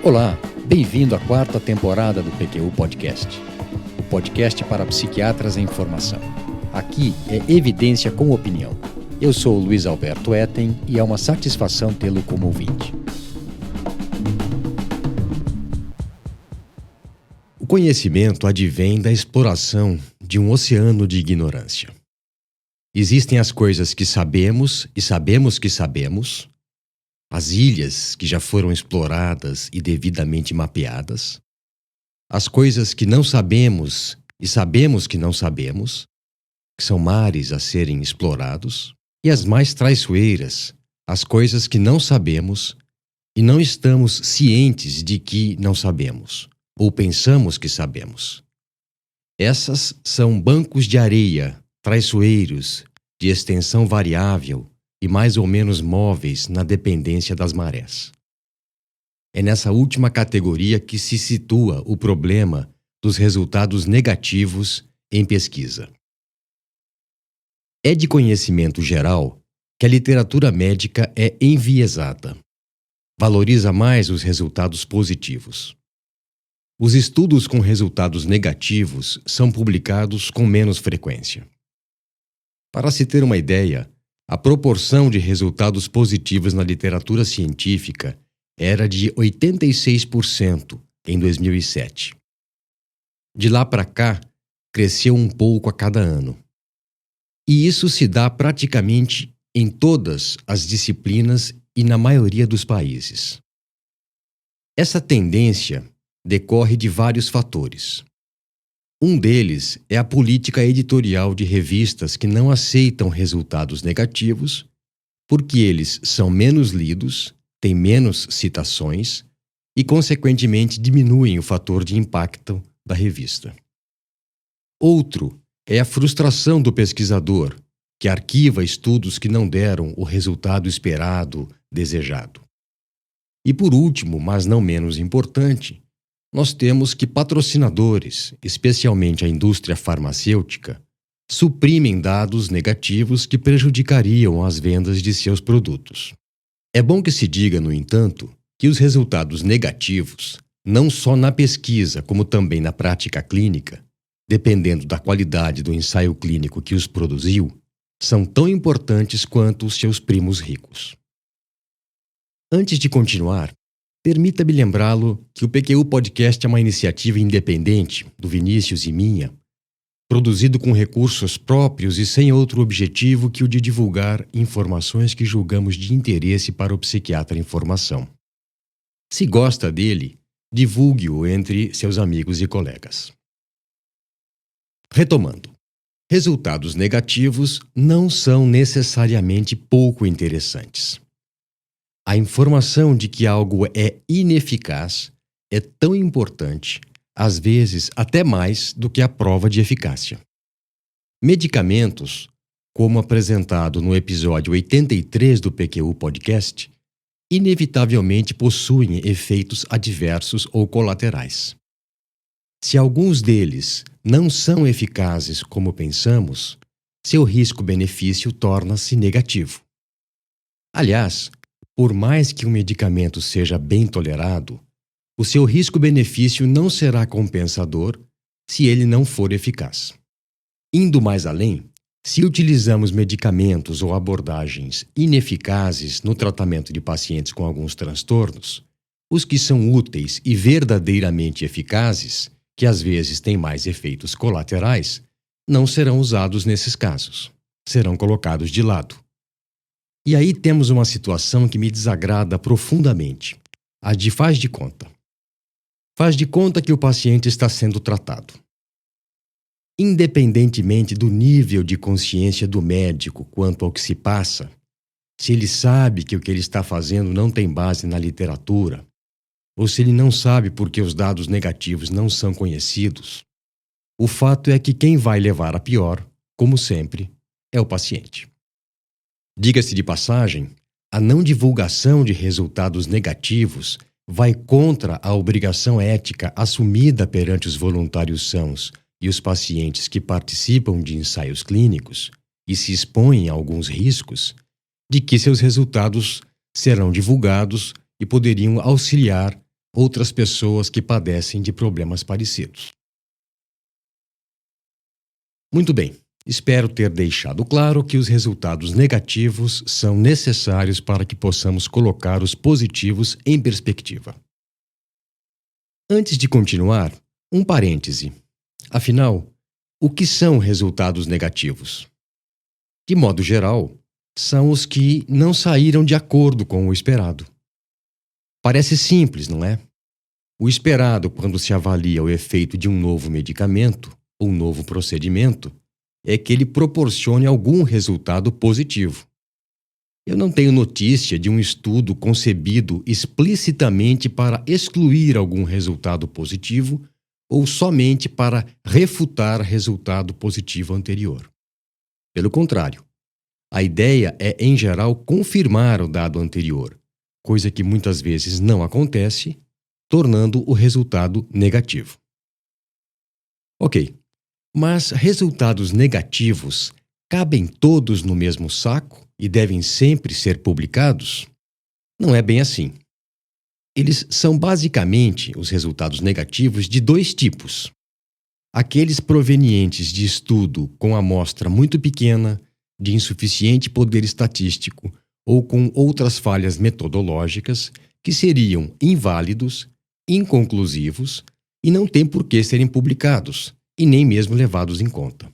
Olá, bem-vindo à quarta temporada do PQU Podcast, o podcast para psiquiatras em formação. Aqui é evidência com opinião. Eu sou o Luiz Alberto Etten e é uma satisfação tê-lo como ouvinte. O conhecimento advém da exploração de um oceano de ignorância. Existem as coisas que sabemos e sabemos que sabemos, as ilhas que já foram exploradas e devidamente mapeadas, as coisas que não sabemos e sabemos que não sabemos, que são mares a serem explorados, e as mais traiçoeiras, as coisas que não sabemos e não estamos cientes de que não sabemos, ou pensamos que sabemos. Essas são bancos de areia, traiçoeiros, de extensão variável, e mais ou menos móveis na dependência das marés. É nessa última categoria que se situa o problema dos resultados negativos em pesquisa. É de conhecimento geral que a literatura médica é enviesada. Valoriza mais os resultados positivos. Os estudos com resultados negativos são publicados com menos frequência. Para se ter uma ideia, a proporção de resultados positivos na literatura científica era de 86% em 2007. De lá para cá, cresceu um pouco a cada ano. E isso se dá praticamente em todas as disciplinas e na maioria dos países. Essa tendência decorre de vários fatores. Um deles é a política editorial de revistas que não aceitam resultados negativos, porque eles são menos lidos, têm menos citações e, consequentemente, diminuem o fator de impacto da revista. Outro é a frustração do pesquisador, que arquiva estudos que não deram o resultado esperado, desejado. E por último, mas não menos importante, nós temos que patrocinadores, especialmente a indústria farmacêutica, suprimem dados negativos que prejudicariam as vendas de seus produtos. É bom que se diga, no entanto, que os resultados negativos, não só na pesquisa como também na prática clínica, dependendo da qualidade do ensaio clínico que os produziu, são tão importantes quanto os seus primos ricos. Antes de continuar, permita-me lembrá-lo que o PQU Podcast é uma iniciativa independente, do Vinícius e minha, produzido com recursos próprios e sem outro objetivo que o de divulgar informações que julgamos de interesse para o psiquiatra em formação. Se gosta dele, divulgue-o entre seus amigos e colegas. Retomando, resultados negativos não são necessariamente pouco interessantes. A informação de que algo é ineficaz é tão importante, às vezes até mais do que a prova de eficácia. Medicamentos, como apresentado no episódio 83 do PQU Podcast, inevitavelmente possuem efeitos adversos ou colaterais. Se alguns deles não são eficazes como pensamos, seu risco-benefício torna-se negativo. Aliás, por mais que um medicamento seja bem tolerado, o seu risco-benefício não será compensador se ele não for eficaz. Indo mais além, se utilizamos medicamentos ou abordagens ineficazes no tratamento de pacientes com alguns transtornos, os que são úteis e verdadeiramente eficazes, que às vezes têm mais efeitos colaterais, não serão usados nesses casos. Serão colocados de lado. E aí temos uma situação que me desagrada profundamente, a de faz de conta. Faz de conta que o paciente está sendo tratado. Independentemente do nível de consciência do médico quanto ao que se passa, se ele sabe que o que ele está fazendo não tem base na literatura, ou se ele não sabe porque os dados negativos não são conhecidos, o fato é que quem vai levar a pior, como sempre, é o paciente. Diga-se de passagem, a não divulgação de resultados negativos vai contra a obrigação ética assumida perante os voluntários sãos e os pacientes que participam de ensaios clínicos e se expõem a alguns riscos, de que seus resultados serão divulgados e poderiam auxiliar outras pessoas que padecem de problemas parecidos. Muito bem, espero ter deixado claro que os resultados negativos são necessários para que possamos colocar os positivos em perspectiva. Antes de continuar, um parêntese. Afinal, o que são resultados negativos? De modo geral, são os que não saíram de acordo com o esperado. Parece simples, não é? O esperado quando se avalia o efeito de um novo medicamento ou novo procedimento é que ele proporcione algum resultado positivo. Eu não tenho notícia de um estudo concebido explicitamente para excluir algum resultado positivo ou somente para refutar resultado positivo anterior. Pelo contrário, a ideia é, em geral, confirmar o dado anterior, coisa que muitas vezes não acontece, tornando o resultado negativo. Ok, mas resultados negativos cabem todos no mesmo saco e devem sempre ser publicados? Não é bem assim. Eles são basicamente os resultados negativos de dois tipos. Aqueles provenientes de estudo com amostra muito pequena, de insuficiente poder estatístico ou com outras falhas metodológicas que seriam inválidos, inconclusivos e não têm por que serem publicados e nem mesmo levados em conta.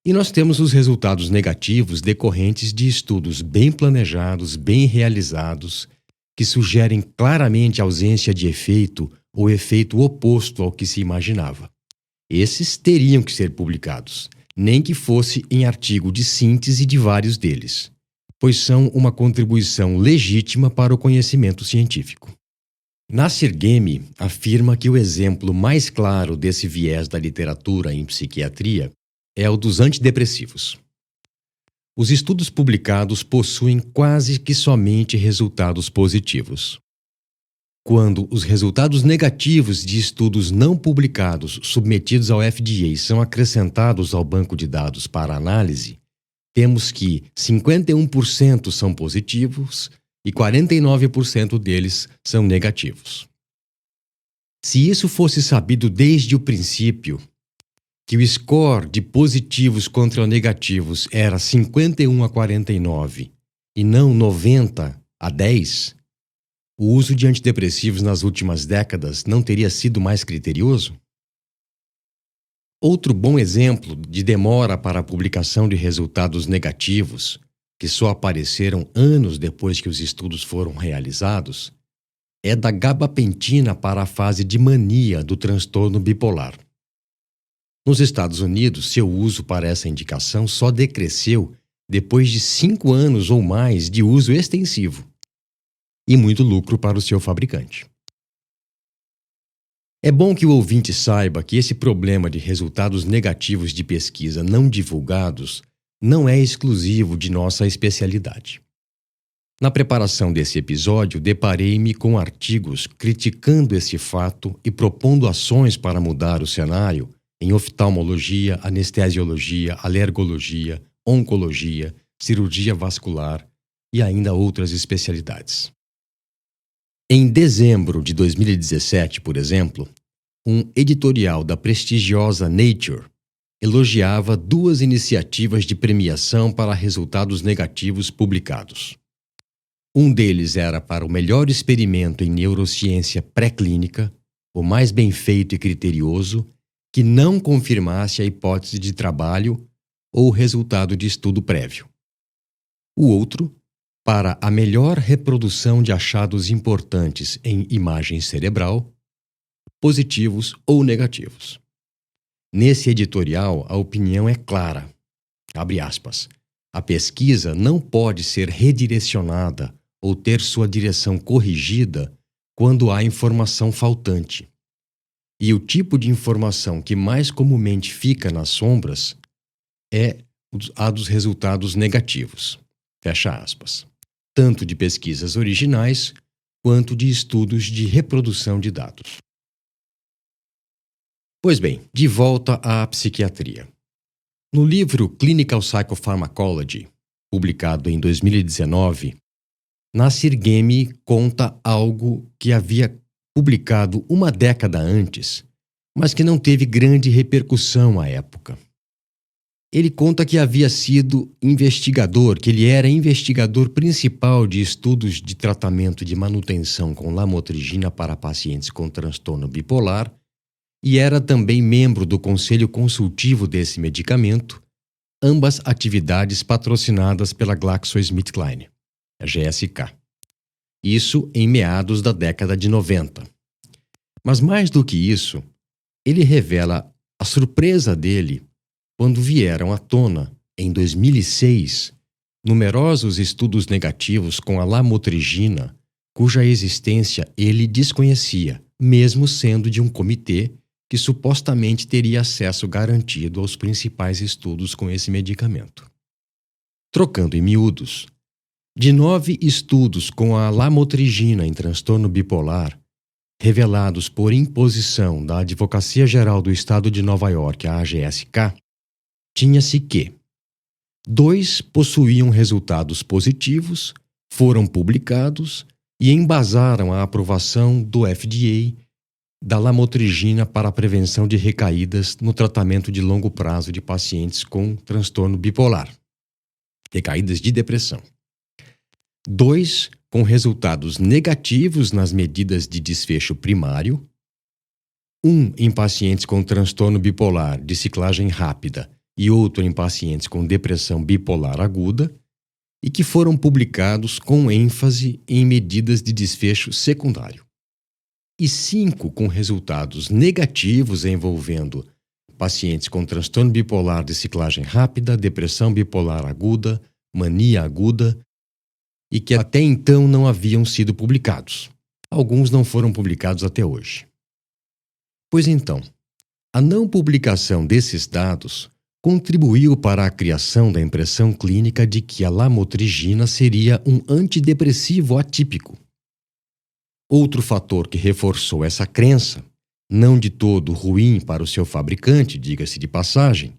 E nós temos os resultados negativos decorrentes de estudos bem planejados, bem realizados, que sugerem claramente ausência de efeito ou efeito oposto ao que se imaginava. Esses teriam que ser publicados, nem que fosse em artigo de síntese de vários deles, pois são uma contribuição legítima para o conhecimento científico. Nasser Ghemi afirma que o exemplo mais claro desse viés da literatura em psiquiatria é o dos antidepressivos. Os estudos publicados possuem quase que somente resultados positivos. Quando os resultados negativos de estudos não publicados submetidos ao FDA são acrescentados ao banco de dados para análise, temos que 51% são positivos e 49% deles são negativos. Se isso fosse sabido desde o princípio, que o score de positivos contra negativos era 51-49 e não 90-10, o uso de antidepressivos nas últimas décadas não teria sido mais criterioso? Outro bom exemplo de demora para a publicação de resultados negativos, que só apareceram anos depois que os estudos foram realizados, é da gabapentina para a fase de mania do transtorno bipolar. Nos Estados Unidos, seu uso para essa indicação só decresceu depois de 5 anos ou mais de uso extensivo. E muito lucro para o seu fabricante. É bom que o ouvinte saiba que esse problema de resultados negativos de pesquisa não divulgados não é exclusivo de nossa especialidade. Na preparação desse episódio, deparei-me com artigos criticando esse fato e propondo ações para mudar o cenário em oftalmologia, anestesiologia, alergologia, oncologia, cirurgia vascular e ainda outras especialidades. Em dezembro de 2017, por exemplo, um editorial da prestigiosa Nature elogiava 2 iniciativas de premiação para resultados negativos publicados. Um deles era para o melhor experimento em neurociência pré-clínica, o mais bem feito e criterioso, que não confirmasse a hipótese de trabalho ou o resultado de estudo prévio. O outro, para a melhor reprodução de achados importantes em imagem cerebral, positivos ou negativos. Nesse editorial, a opinião é clara. Abre aspas. A pesquisa não pode ser redirecionada ou ter sua direção corrigida quando há informação faltante. E o tipo de informação que mais comumente fica nas sombras é a dos resultados negativos. Fecha aspas. Tanto de pesquisas originais quanto de estudos de reprodução de dados. Pois bem, de volta à psiquiatria. No livro Clinical Psychopharmacology, publicado em 2019, Nasir Gemi conta algo que havia publicado uma década antes, mas que não teve grande repercussão à época. Ele conta que havia sido investigador, que ele era investigador principal de estudos de tratamento de manutenção com lamotrigina para pacientes com transtorno bipolar e era também membro do conselho consultivo desse medicamento, ambas atividades patrocinadas pela GlaxoSmithKline, a GSK. Isso em meados da década de 90. Mas mais do que isso, ele revela a surpresa dele quando vieram à tona, em 2006, numerosos estudos negativos com a lamotrigina, cuja existência ele desconhecia, mesmo sendo de um comitê que supostamente teria acesso garantido aos principais estudos com esse medicamento. Trocando em miúdos, de 9 estudos com a lamotrigina em transtorno bipolar, revelados por imposição da Advocacia Geral do Estado de Nova York, a AGSK, tinha-se que 2 possuíam resultados positivos, foram publicados e embasaram a aprovação do FDA da lamotrigina para a prevenção de recaídas no tratamento de longo prazo de pacientes com transtorno bipolar, recaídas de depressão. 2 com resultados negativos nas medidas de desfecho primário, 1 em pacientes com transtorno bipolar de ciclagem rápida e outro em pacientes com depressão bipolar aguda, e que foram publicados com ênfase em medidas de desfecho secundário. E 5 com resultados negativos envolvendo pacientes com transtorno bipolar de ciclagem rápida, depressão bipolar aguda, mania aguda, e que até então não haviam sido publicados. Alguns não foram publicados até hoje. Pois então, a não publicação desses dados contribuiu para a criação da impressão clínica de que a lamotrigina seria um antidepressivo atípico. Outro fator que reforçou essa crença, não de todo ruim para o seu fabricante, diga-se de passagem,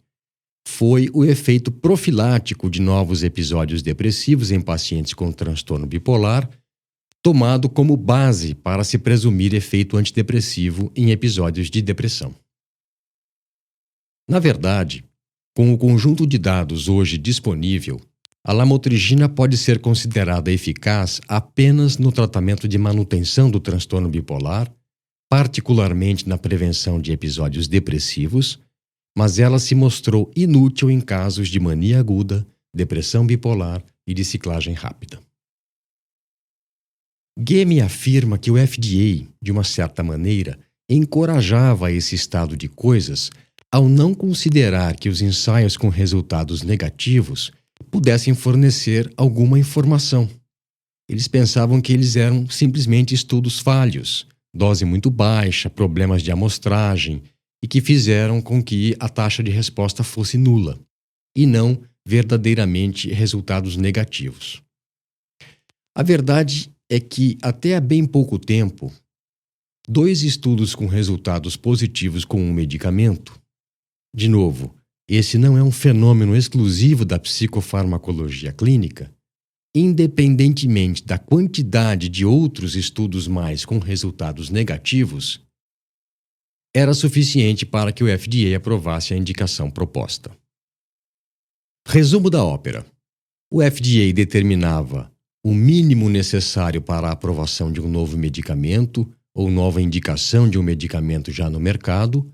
foi o efeito profilático de novos episódios depressivos em pacientes com transtorno bipolar, tomado como base para se presumir efeito antidepressivo em episódios de depressão. Na verdade, com o conjunto de dados hoje disponível, a lamotrigina pode ser considerada eficaz apenas no tratamento de manutenção do transtorno bipolar, particularmente na prevenção de episódios depressivos, mas ela se mostrou inútil em casos de mania aguda, depressão bipolar e de ciclagem rápida. Gemi afirma que o FDA, de uma certa maneira, encorajava esse estado de coisas ao não considerar que os ensaios com resultados negativos pudessem fornecer alguma informação. Eles pensavam que eles eram simplesmente estudos falhos, dose muito baixa, problemas de amostragem, e que fizeram com que a taxa de resposta fosse nula, e não verdadeiramente resultados negativos. A verdade é que, até há bem pouco tempo, 2 estudos com resultados positivos com um medicamento. De novo, esse não é um fenômeno exclusivo da psicofarmacologia clínica. Independentemente da quantidade de outros estudos mais com resultados negativos, era suficiente para que o FDA aprovasse a indicação proposta. Resumo da ópera. O FDA determinava o mínimo necessário para a aprovação de um novo medicamento ou nova indicação de um medicamento já no mercado,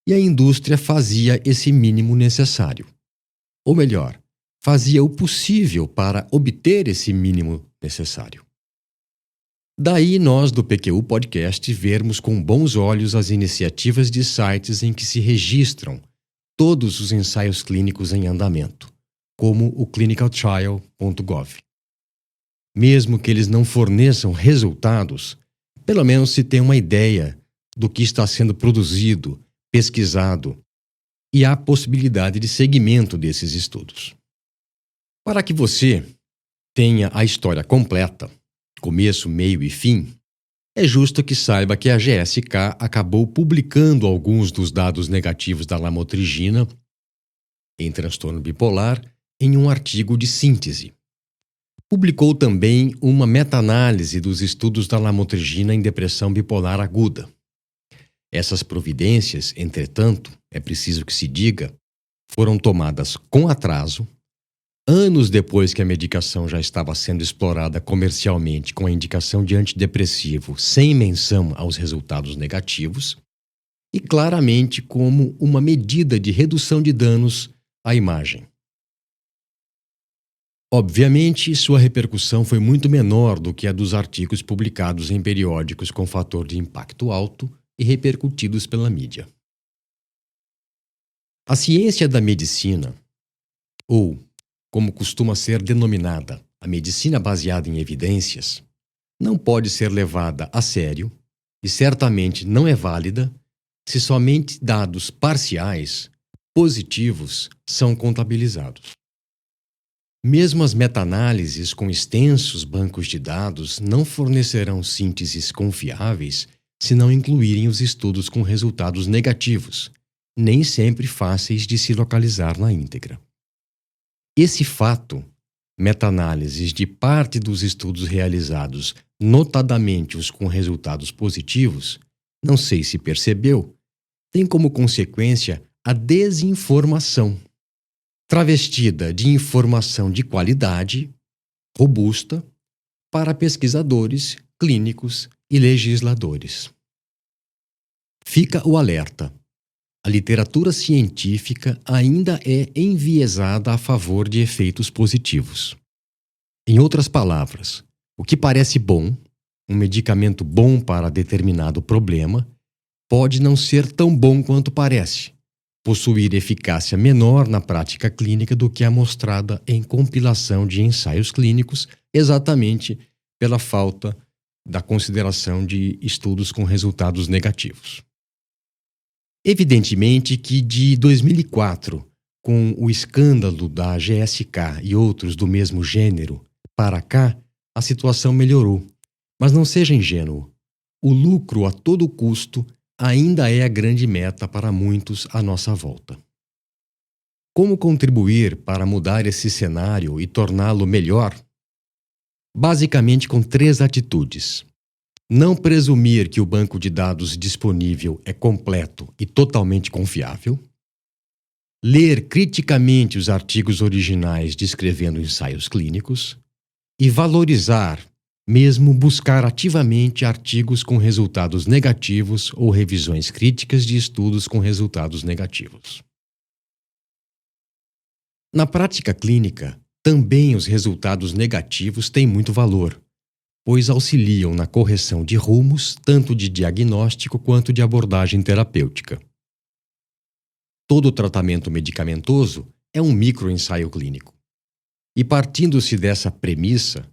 e a indústria fazia esse mínimo necessário. Ou melhor, fazia o possível para obter esse mínimo necessário. Daí nós do PQU Podcast vermos com bons olhos as iniciativas de sites em que se registram todos os ensaios clínicos em andamento, como o clinicaltrial.gov. Mesmo que eles não forneçam resultados, pelo menos se tem uma ideia do que está sendo produzido, pesquisado, e há possibilidade de seguimento desses estudos. Para que você tenha a história completa, começo, meio e fim, é justo que saiba que a GSK acabou publicando alguns dos dados negativos da lamotrigina em transtorno bipolar em um artigo de síntese. Publicou também uma meta-análise dos estudos da lamotrigina em depressão bipolar aguda. Essas providências, entretanto, é preciso que se diga, foram tomadas com atraso, anos depois que a medicação já estava sendo explorada comercialmente com a indicação de antidepressivo sem menção aos resultados negativos e claramente como uma medida de redução de danos à imagem. Obviamente, sua repercussão foi muito menor do que a dos artigos publicados em periódicos com fator de impacto alto e repercutidos pela mídia. A ciência da medicina, ou como costuma ser denominada, a medicina baseada em evidências, não pode ser levada a sério e certamente não é válida se somente dados parciais, positivos, são contabilizados. Mesmo as meta-análises com extensos bancos de dados não fornecerão sínteses confiáveis se não incluírem os estudos com resultados negativos, nem sempre fáceis de se localizar na íntegra. Esse fato, meta-análises de parte dos estudos realizados, notadamente os com resultados positivos, não sei se percebeu, tem como consequência a desinformação, travestida de informação de qualidade, robusta, para pesquisadores, clínicos e legisladores. Fica o alerta. A literatura científica ainda é enviesada a favor de efeitos positivos. Em outras palavras, o que parece bom, um medicamento bom para determinado problema, pode não ser tão bom quanto parece, possuir eficácia menor na prática clínica do que a mostrada em compilação de ensaios clínicos, exatamente pela falta da consideração de estudos com resultados negativos. Evidentemente que de 2004, com o escândalo da GSK e outros do mesmo gênero, para cá, a situação melhorou. Mas não seja ingênuo. O lucro a todo custo ainda é a grande meta para muitos à nossa volta. Como contribuir para mudar esse cenário e torná-lo melhor? Basicamente com 3 atitudes. Não presumir que o banco de dados disponível é completo e totalmente confiável. Ler criticamente os artigos originais descrevendo ensaios clínicos. E valorizar, mesmo buscar ativamente artigos com resultados negativos ou revisões críticas de estudos com resultados negativos. Na prática clínica, também os resultados negativos têm muito valor, pois auxiliam na correção de rumos tanto de diagnóstico quanto de abordagem terapêutica. Todo tratamento medicamentoso é um microensaio clínico. E partindo-se dessa premissa,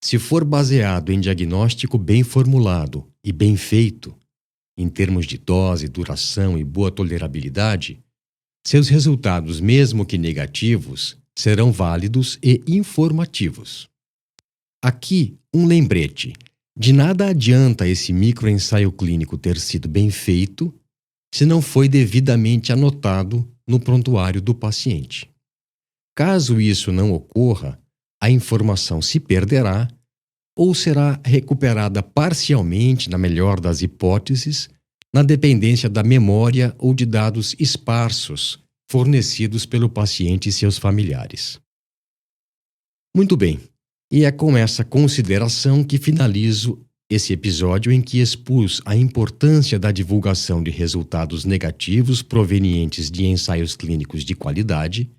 se for baseado em diagnóstico bem formulado e bem feito, em termos de dose, duração e boa tolerabilidade, seus resultados, mesmo que negativos, serão válidos e informativos. Aqui, um lembrete. De nada adianta esse microensaio clínico ter sido bem feito se não foi devidamente anotado no prontuário do paciente. Caso isso não ocorra, a informação se perderá ou será recuperada parcialmente, na melhor das hipóteses, na dependência da memória ou de dados esparsos fornecidos pelo paciente e seus familiares. Muito bem. E é com essa consideração que finalizo esse episódio em que expus a importância da divulgação de resultados negativos provenientes de ensaios clínicos de qualidade,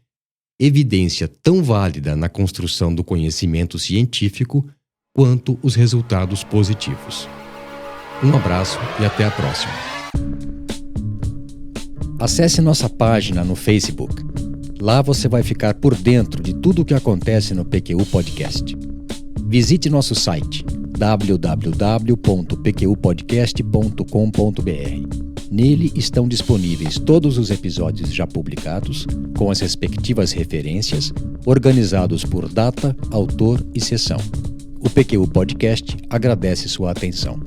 evidência tão válida na construção do conhecimento científico quanto os resultados positivos. Um abraço e até a próxima. Acesse nossa página no Facebook. Lá você vai ficar por dentro de tudo o que acontece no PQU Podcast. Visite nosso site www.pqpodcast.com.br. Nele estão disponíveis todos os episódios já publicados, com as respectivas referências, organizados por data, autor e sessão. O PQU Podcast agradece sua atenção.